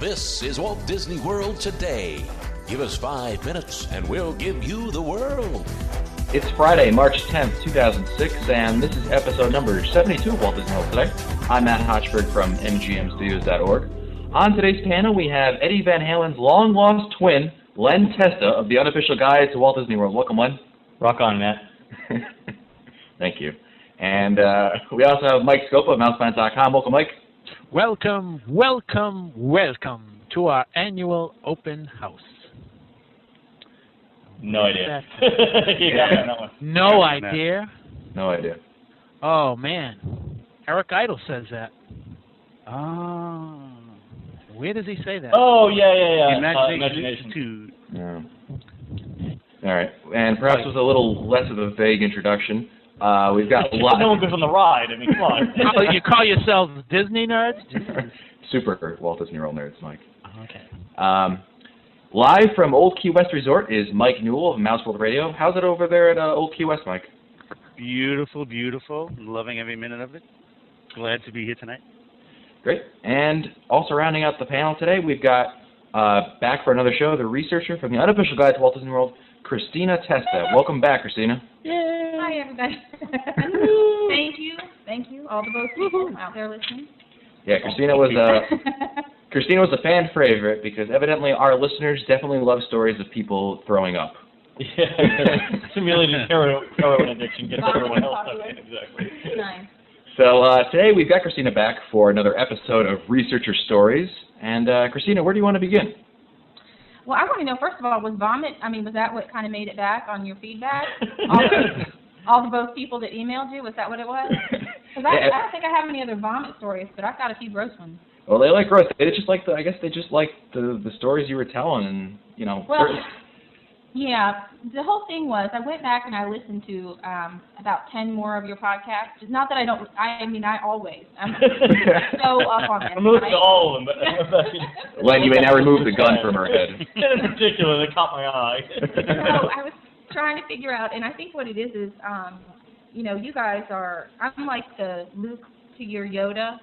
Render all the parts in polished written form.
This is Walt Disney World Today. Give us 5 minutes and we'll give you the world. It's Friday, March 10th, 2006, and this is episode number 72 of Walt Disney World Today. I'm Matt Hochberg from MGMstudios.org. On today's panel, we have Eddie Van Halen's long-lost twin, Len Testa, of the Unofficial Guide to Walt Disney World. Welcome, Len. Rock on, Matt. Thank you. And we also have Mike Scopa of Mouseplanet.com. Welcome, Mike. Welcome, welcome, welcome to our annual open house. No idea. No idea? No idea. Oh, man. Eric Idle says that. Oh. Where does he say that? Oh, yeah. Imagination. Yeah. All right. And perhaps with a little less of a vague introduction, we've got a lot. No one goes on the ride. I mean, come on. You call yourselves Disney nerds? Super Walt Disney World nerds, Mike. Okay. Live from Old Key West Resort is Mike Newell of Mouse World Radio. How's it over there at Old Key West, Mike? Beautiful, beautiful. Loving every minute of it. Glad to be here tonight. Great. And also rounding out the panel today, we've got back for another show, the researcher from the Unofficial Guide to Walt Disney World, Christina Testa. Welcome back, Christina. Yay! Hi, everybody. Thank you, all the both people out there listening. Yeah, Christina was a fan favorite because evidently our listeners definitely love stories of people throwing up. Yeah, simulated heroin addiction gets everyone else up. Exactly. Nice. So today we've got Christina back for another episode of Researcher Stories. And Christina, where do you want to begin? Well, I want to know, first of all, was that what kind of made it back on your feedback? All the both people that emailed you, was that what it was? Because I don't think I have any other vomit stories, but I've got a few gross ones. Well, they like gross. They just like I guess they just like the stories you were telling, and Well, yeah, the whole thing was I went back and I listened to about 10 more of your podcasts. Not that I don't. I always. I'm so up on them. I'm listening to all of them. Len, you may now remove the gun from her head. In particular, that caught my eye. So I was trying to figure out, and I think what it is, you guys are. I'm like the Luke to your Yoda.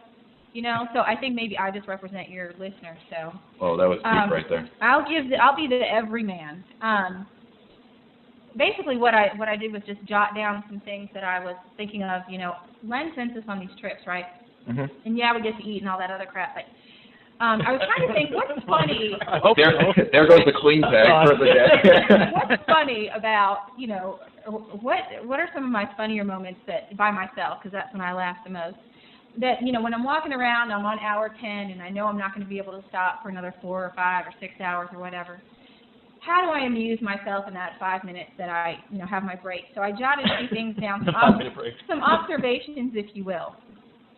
So I think maybe I just represent your listeners. So. Oh, that was deep right there. I'll be the everyman. Basically, what I did was just jot down some things that I was thinking of. Len sends us on these trips, right? Mm-hmm. And yeah, we get to eat and all that other crap. But I was trying to think, what's funny? There goes the clean tag for the day. What's funny about what are some of my funnier moments that by myself? Because that's when I laugh the most. That, when I'm walking around, I'm on hour 10, and I know I'm not going to be able to stop for another 4 or 5 or 6 hours or whatever. How do I amuse myself in that 5 minutes that I, have my break? So I jotted a few things down, some observations, if you will.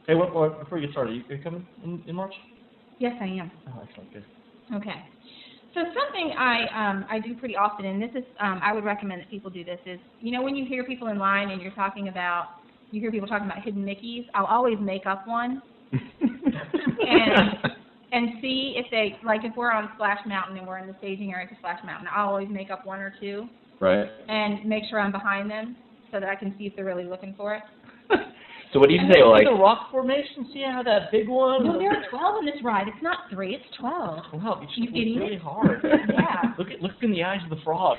Hey, before you get started, are you coming in March? Yes, I am. Oh, excellent. Good. Okay. So something I do pretty often, and this is, I would recommend that people do this, is, when you hear people in line and you hear people talking about hidden Mickeys, I'll always make up one and see if they, if we're on Splash Mountain and we're in the staging area for Splash Mountain, I'll always make up 1 or 2. Right. And make sure I'm behind them so that I can see if they're really looking for it. So what do you say, the rock formation, see how that big one? No, there are 12 in this ride. It's not 3, it's 12. Wow, you idiot. Really hard. Yeah. Look in the eyes of the frog.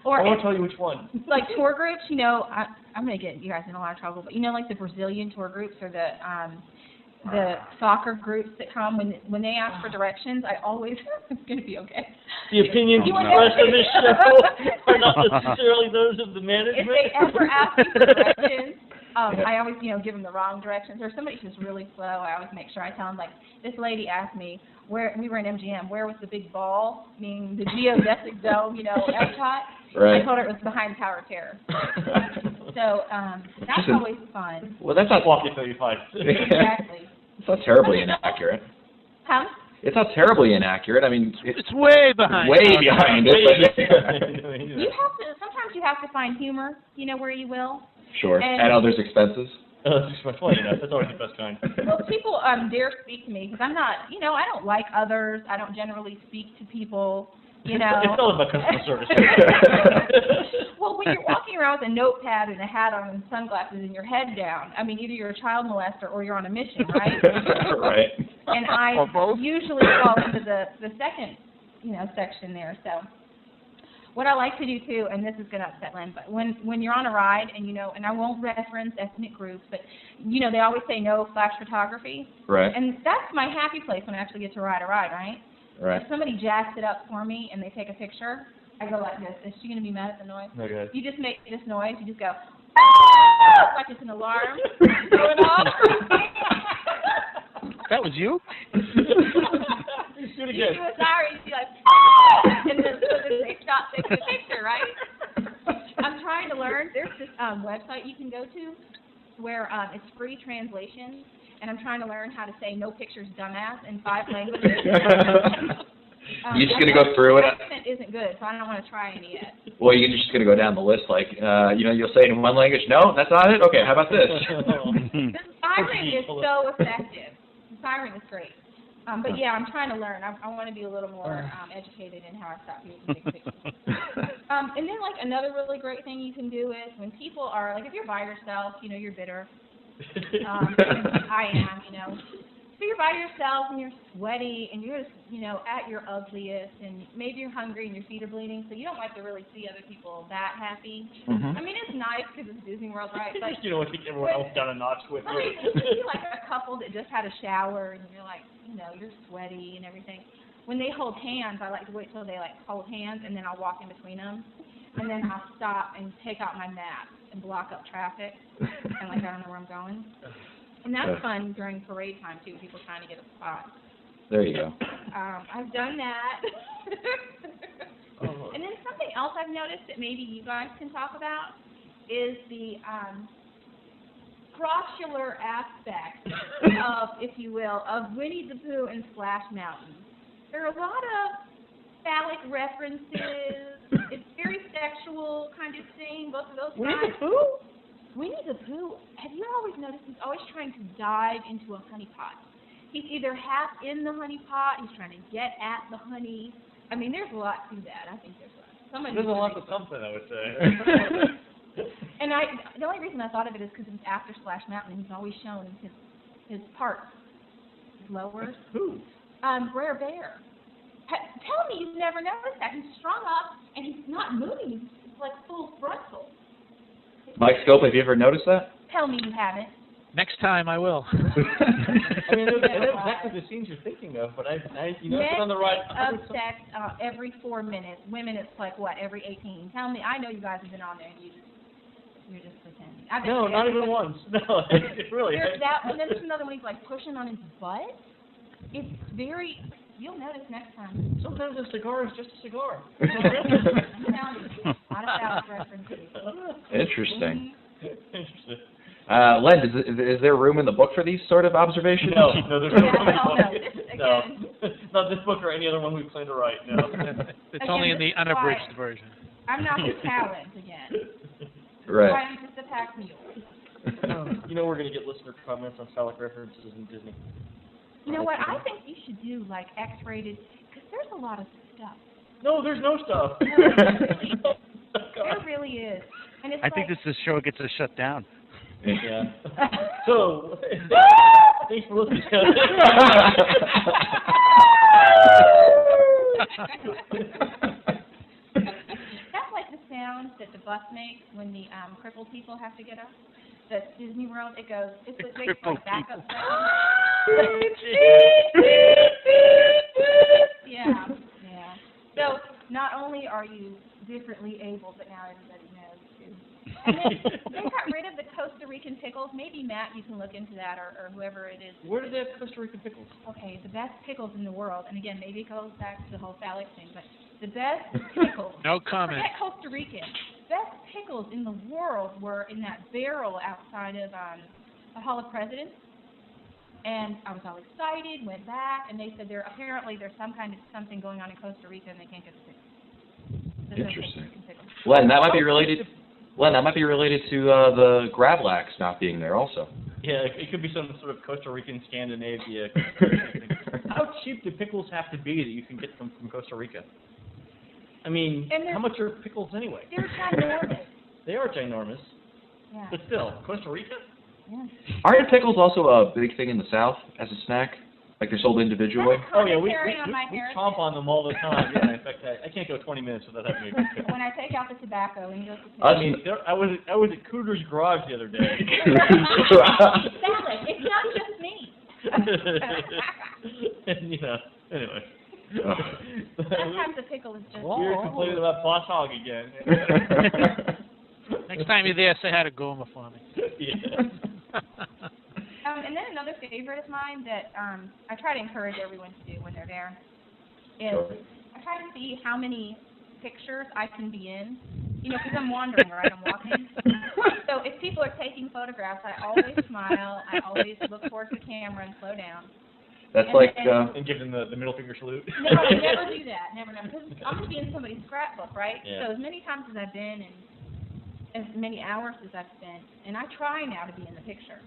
Or I won't tell you which one. Like tour groups, I'm going to get you guys in a lot of trouble, but like the Brazilian tour groups or the soccer groups that come when they ask for directions, I always it's going to be okay. The opinions expressed on this show are not necessarily those of the management. If they ever ask me for directions, I always give them the wrong directions. Or somebody who's really slow, I always make sure I tell them, this lady asked me where we were in MGM, where was the big ball, meaning the geodesic dome, Epcot. Right. I told her it was behind Tower of Terror. So that's always fun. Well, that's not Walkie 35. Exactly. It's not terribly inaccurate. Huh? It's not terribly inaccurate. I mean, it's way behind. Way behind it. Sometimes you have to find humor, where you will. Sure. At others' expenses. That's just funny enough. That's always the best kind. Well, people dare speak to me because I'm not, I don't like others. I don't generally speak to people. It's all about customer service. Well, when you're walking around with a notepad and a hat on and sunglasses and your head down, either you're a child molester or you're on a mission, right? Right. And I Or both? usually fall into the second, section there. So what I like to do too, and this is going to upset Lynn, but when you're on a ride and and I won't reference ethnic groups, but they always say no flash photography. Right. And that's my happy place when I actually get to ride a ride, right? Right. If somebody jacks it up for me and they take a picture, I go like this. Is she going to be mad at the noise? Okay. You just make this noise. You just go, ah! Like it's an alarm going off. That was you? Shoot You again. do a siren, you like, ah! And then they stop taking the picture, right? I'm trying to learn. There's this website you can go to where it's free translation, and I'm trying to learn how to say no pictures, dumbass, in 5 languages. You're just gonna go through it. My accent isn't good, so I don't want to try any yet. Well, you're just gonna go down the list, like, you'll say it in one language. No, that's not it. Okay, how about this? The siren is so effective. The siren is great. But yeah, I'm trying to learn. I want to be a little more educated in how I stop people to take pictures. And then like another really great thing you can do is when people are like, if you're by yourself, you're bitter. I am, If you're by yourself and you're sweaty and you're just, at your ugliest and maybe you're hungry and your feet are bleeding, so you don't like to really see other people that happy. Mm-hmm. I mean, it's nice because it's Disney World, right? But You don't want to take everyone else down a notch with I mean, you. you see like a couple that just had a shower and you're like, you're sweaty and everything. When they hold hands, I like to wait till they like hold hands and then I'll walk in between them. And then I'll stop and take out my map and block up traffic. And like, I don't know where I'm going. And that's fun during parade time too, people trying to get a spot. There you go. I've done that. And then something else I've noticed that maybe you guys can talk about is the crotchular aspect of, if you will, of Winnie the Pooh and Splash Mountain. There are a lot of phallic references. It's very sexual kind of thing, both of those Winnie guys. the Pooh? Winnie the Pooh, have you always noticed he's always trying to dive into a honey pot? He's either half in the honey pot, he's trying to get at the honey. I mean, there's a lot to that. I think there's a lot. There's a lot of something, I would say. And the only reason I thought of it is because it was after Splash Mountain, and he's always shown his parts, his lowers. Who? Brer Bear. Tell me you've never noticed that. He's strung up, and he's not moving. He's like full frontal. Mike Scope, have you ever noticed that? Tell me you haven't. Next time I will. I mean, I know exactly the scenes you're thinking of, but it's on the right. Men of sex every 4 minutes. Women, it's like, what, every 18. Tell me, I know you guys have been on there, and you're just pretending. I bet No, you not even everybody- once. No, it really. There's that one, then there's another one he's like pushing on his butt. It's very, you'll notice next time. Sometimes a cigar is just a cigar. I'm telling you, a lot of phallic references. Interesting. Interesting. Len, is there room in the book for these sort of observations? No, there's no. Yeah, hell no. This, No, again, not this book or any other one we plan to write. No. It's only in the unabridged version. I'm not the talent again. Right. I'm just a pack mule. You know we're gonna get listener comments on phallic references in Disney. You know what? I think you should do like X-rated, because there's a lot of stuff. No, there's no stuff. There really is. And it's I think this show gets us shut down. Yeah. So, thanks for listening. That's like the sound that the bus makes when the crippled people have to get up. At Disney World, it goes, it's what makes like backup sound. Yeah. So not only are you differently able, but now everybody knows too. And then they got rid of the Costa Rican pickles. Maybe Matt, you can look into that, or whoever it is. Where did they have Costa Rican pickles? Okay, the best pickles in the world, and again, maybe it goes back to the whole phallic thing, but the best pickles. No comment. Forget Costa Rican. Best pickles in the world were in that barrel outside of the Hall of Presidents. And I was all excited, went back, and they said apparently there's something going on in Costa Rica, and they can't get the pickles. There's no Interesting. Costa Rican pickles. Len, that might be related. Len, that might be related to the Gravlax not being there also. Yeah, it could be some sort of Costa Rican Scandinavia. How cheap do pickles have to be that you can get them from Costa Rica? I mean, how much are pickles anyway? They're ginormous. They are ginormous, Yeah. but still, Costa Rica? Yeah. Aren't pickles also a big thing in the South as a snack? Like they're sold individually? Oh yeah, we Commentary on my chomp on them all the time. Yeah, in fact, I can't go 20 minutes without having a good pickle. When I take out the tobacco and goes to I mean, I was at Cooter's Garage the other day. Salad. It's not just me. And anyway. Sometimes the pickle is just. You're complaining about Boss Hog again. Next time you're there, say hi to Goma for me. Yeah. And then another favorite of mine that I try to encourage everyone to do when they're there is I try to see how many pictures I can be in. Because I'm wandering, right? I'm walking. So if people are taking photographs, I always smile. I always look towards the camera and slow down. That's And give them the middle finger salute. No, I never do that. Never. Because I'm going to be in somebody's scrapbook, right? Yeah. So as many times as I've been and as many hours as I've spent, and I try now to be in the picture.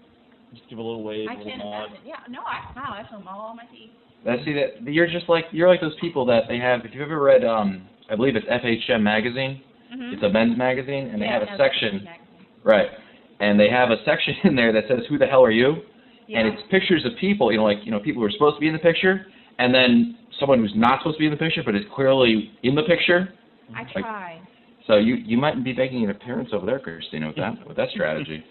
Just give a little wave, I a little can't nod. imagine. Yeah, no, I smile. I show them all my teeth. You're like those people that they have. If you've ever read, I believe it's FHM magazine. Mm-hmm. It's a men's magazine, and they have a no, section, that's magazine. right? And they have a section in there that says, "Who the hell are you?" Yeah. And it's pictures of people, people who are supposed to be in the picture, and then someone who's not supposed to be in the picture, but is clearly in the picture. I try. So you might be making an appearance over there, Christina, with that strategy.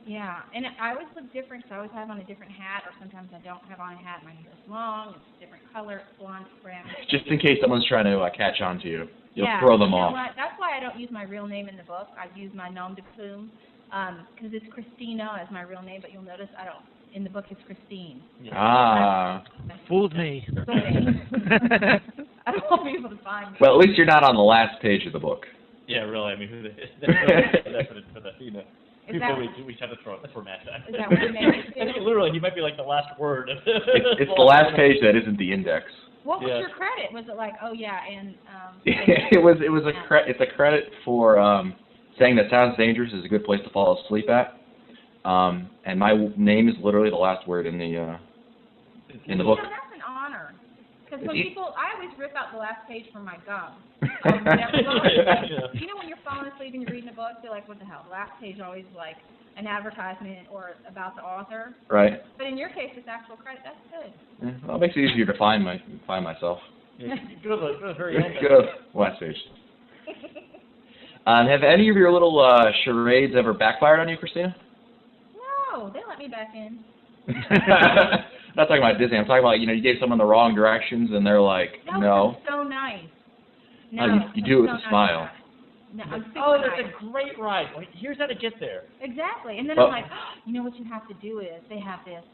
Yeah, and I always look different because I always have on a different hat, or sometimes I don't have on a hat. My hair is long, it's a different color, it's blonde, it's brown. Just in case someone's trying to catch on to you. You'll Yeah, throw them you know off. what? That's why I don't use my real name in the book. I use my nom de plume because it's Christina as my real name, but you'll notice I don't. In the book, it's Christine. Yeah. Ah. Fooled me. I don't want people to find me. Well, at least you're not on the last page of the book. Yeah, really. I mean, who for the Is people that, we just have to throw Matt back. is that what you meant? I think literally he might be like the last word. It's the last page that isn't the index. What was Yeah. your credit? Was it like, oh yeah, and It's a credit for saying that Sounds Dangerous is a good place to fall asleep at. And my name is literally the last word in the book. That's an honor. Because when It's- people, I always rip out the last page from my gum. Yeah. You know when you're falling asleep and you're reading a book, you're like, what the hell? The last page is always like an advertisement or about the author. Right. But in your case, it's actual credit. That's good. Yeah, well, it makes it easier to find myself. Yeah, go to the very end. Go to the last page. Have any of your little charades ever backfired on you, Christina? No, they let me back in. I'm not talking about Disney. I'm talking about, you gave someone the wrong directions and they're like, That no. was so nice. No, You do it so with a smile. No, I'm super Oh, that's nice. a great ride. Wait, here's how to get there. Exactly. And then Well- I'm like, you know what you have to do is they have this,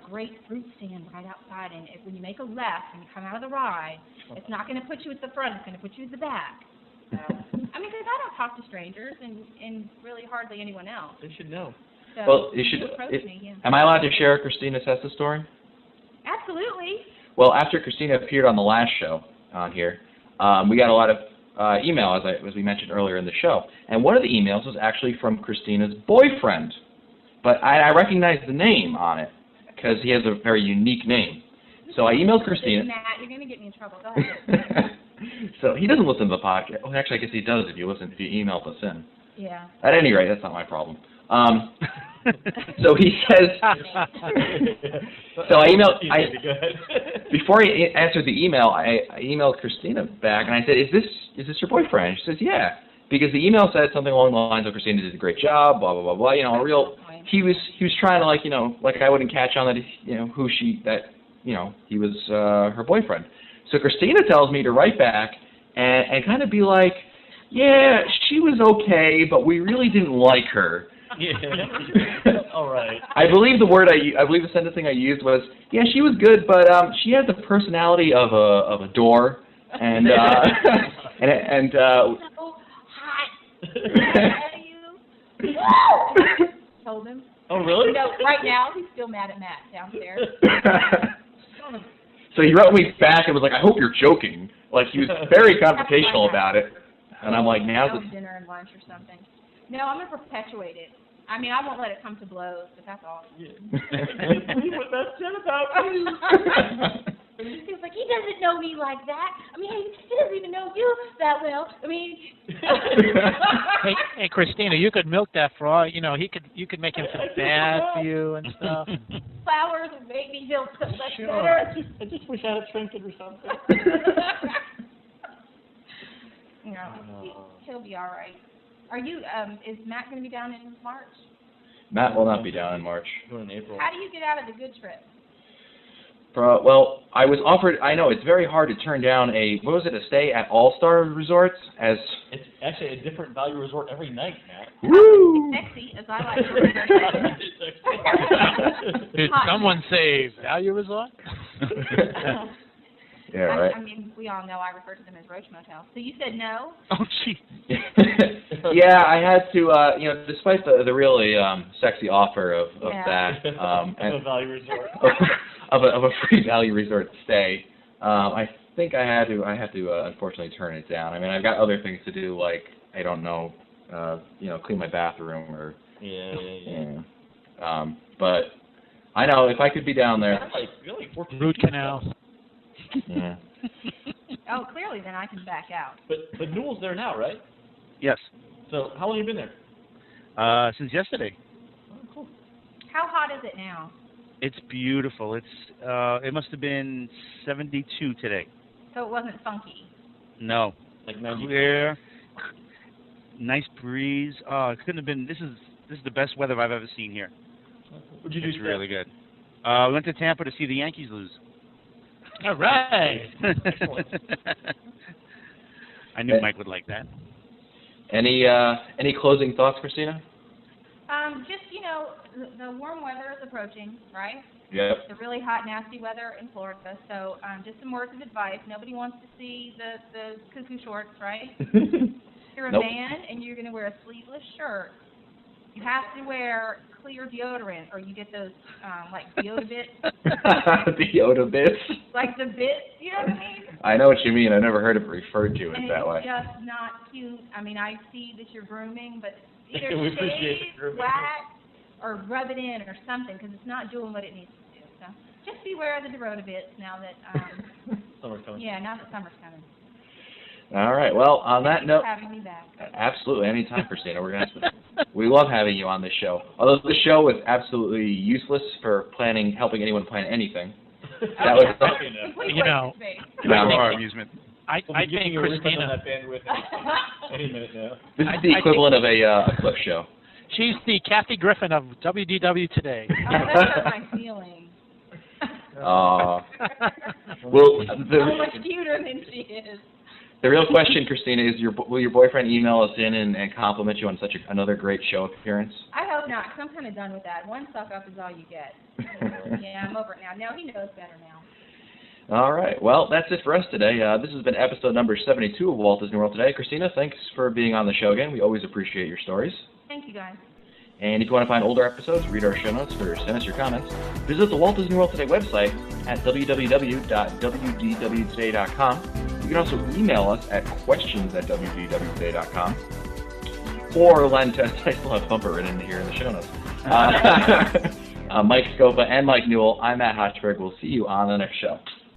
great fruit stand right outside, and when you make a left and you come out of the ride, it's not going to put you at the front, it's going to put you at the back. So, because I don't talk to strangers and really hardly anyone else. They should know. So Well, you should. approach me, yeah. Am I allowed to share Christina Testa story? Absolutely. Well, after Christina appeared on the last show on here, we got a lot of email, as we mentioned earlier in the show. And one of the emails was actually from Christina's boyfriend. But I recognized the name on it because he has a very unique name. So I emailed Christina. Matt, you're going to get me in trouble. Go ahead. So he doesn't listen to the podcast. Well, actually, I guess he does if you emailed us in. Yeah. At any rate, that's not my problem. So he says, so I emailed, before he answered the email, I emailed Christina back and I said, is this your boyfriend? She says, yeah, because the email said something along the lines of Christina did a great job, blah, blah, blah, blah, he was trying to like I wouldn't catch on that, he was her boyfriend. So Christina tells me to write back and kind of be like, yeah, she was okay, but we really didn't like her. Yeah. All right. I believe the sentencing I used was, yeah, she was good, but she had the personality of a door, and So hot. Told him. Oh, really? Right now he's still mad at Matt downstairs. So he wrote me back and was like, I hope you're joking. Like, he was very confrontational about it. And I'm like, now's the... dinner and lunch or something. No, I'm going to perpetuate it. I mean, I won't let it come to blows, but that's all. Yeah. What that said about you. He was like, he doesn't know me like that. I mean, he doesn't even know you that well. I mean. Hey, Christina, you could milk that frog. You know, you could make him feel bad for you and stuff. Flowers would make me feel so much Sure. better. I just wish I had a trinket or something. He'll be all right. Are you? Is Matt going to be down in March? Matt will not be down in March. Going in April. How do you get out of the good trip? Well, I was offered. I know it's very hard to turn down a stay at All Star Resorts as. It's actually a different value resort every night, Matt. Woo! Sexy, as I like to say. Did someone say Value Resort? Yeah, right. I mean, we all know I refer to them as Roach Motel. So you said no? Oh, gee. Yeah, I had to. Despite the really sexy offer of that, a value resort. of a free value resort stay, I think I had to unfortunately turn it down. I mean, I've got other things to do, like I don't know, clean my bathroom or. Yeah. But I know if I could be down there. Like really Root canal. Yeah. Oh, clearly then I can back out. But Newell's there now, right? Yes. So how long have you been there? Since yesterday. Oh, cool. How hot is it now? It's beautiful. It must have been 72 today. So it wasn't funky. No. Like 90. Clear. Nice breeze. Oh, it couldn't have been. This is the best weather I've ever seen here. What'd you do? It's really good. We went to Tampa to see the Yankees lose. All right. I knew Mike would like that. Any closing thoughts, Christina? Just, the warm weather is approaching, right? Yep. The really hot, nasty weather in Florida. So just some words of advice. Nobody wants to see the cuckoo shorts, right? You're a Nope. man and you're going to wear a sleeveless shirt. You have to wear clear deodorant, or you get those, like, deodorant bits. Deodorant bits. Like the bits, you know what I mean? I know what you mean. I never heard it referred to And it that way. it's just not cute. I mean, I see that you're grooming, but We either appreciate shave, the grooming. wax, or rub it in or something, because it's not doing what it needs to do. So just beware of the Dorota bits now that, Summer's coming. now that summer's coming. All right. Well, on that Thanks note, for having me back. absolutely, anytime, Christina. We love having you on this show. Although the show was absolutely useless for helping anyone plan anything. That was. Complete You know, waste of space. For our amusement. I think on Christina, that bandwidth any minute now. This is the equivalent of a clip show. she's the Kathy Griffin of WDW Today. Oh, that hurt my feelings. Well, So much cuter than she is. the real question, Christina, is will your boyfriend email us in and compliment you on another great show appearance? I hope not, because I'm kind of done with that. One suck up is all you get. Yeah, I'm over it now. No, he knows better now. All right. Well, that's it for us today. This has been episode number 72 of Walt Disney World Today. Christina, thanks for being on the show again. We always appreciate your stories. Thank you, guys. And if you want to find older episodes, read our show notes, or send us your comments, visit the Walt Disney World Today website at www.wdwtoday.com. You can also email us at questions@wdwtoday.com. Or Len, I still have Bumper written here in the show notes. Mike Scopa and Mike Newell, I'm Matt Hochberg. We'll see you on the next show.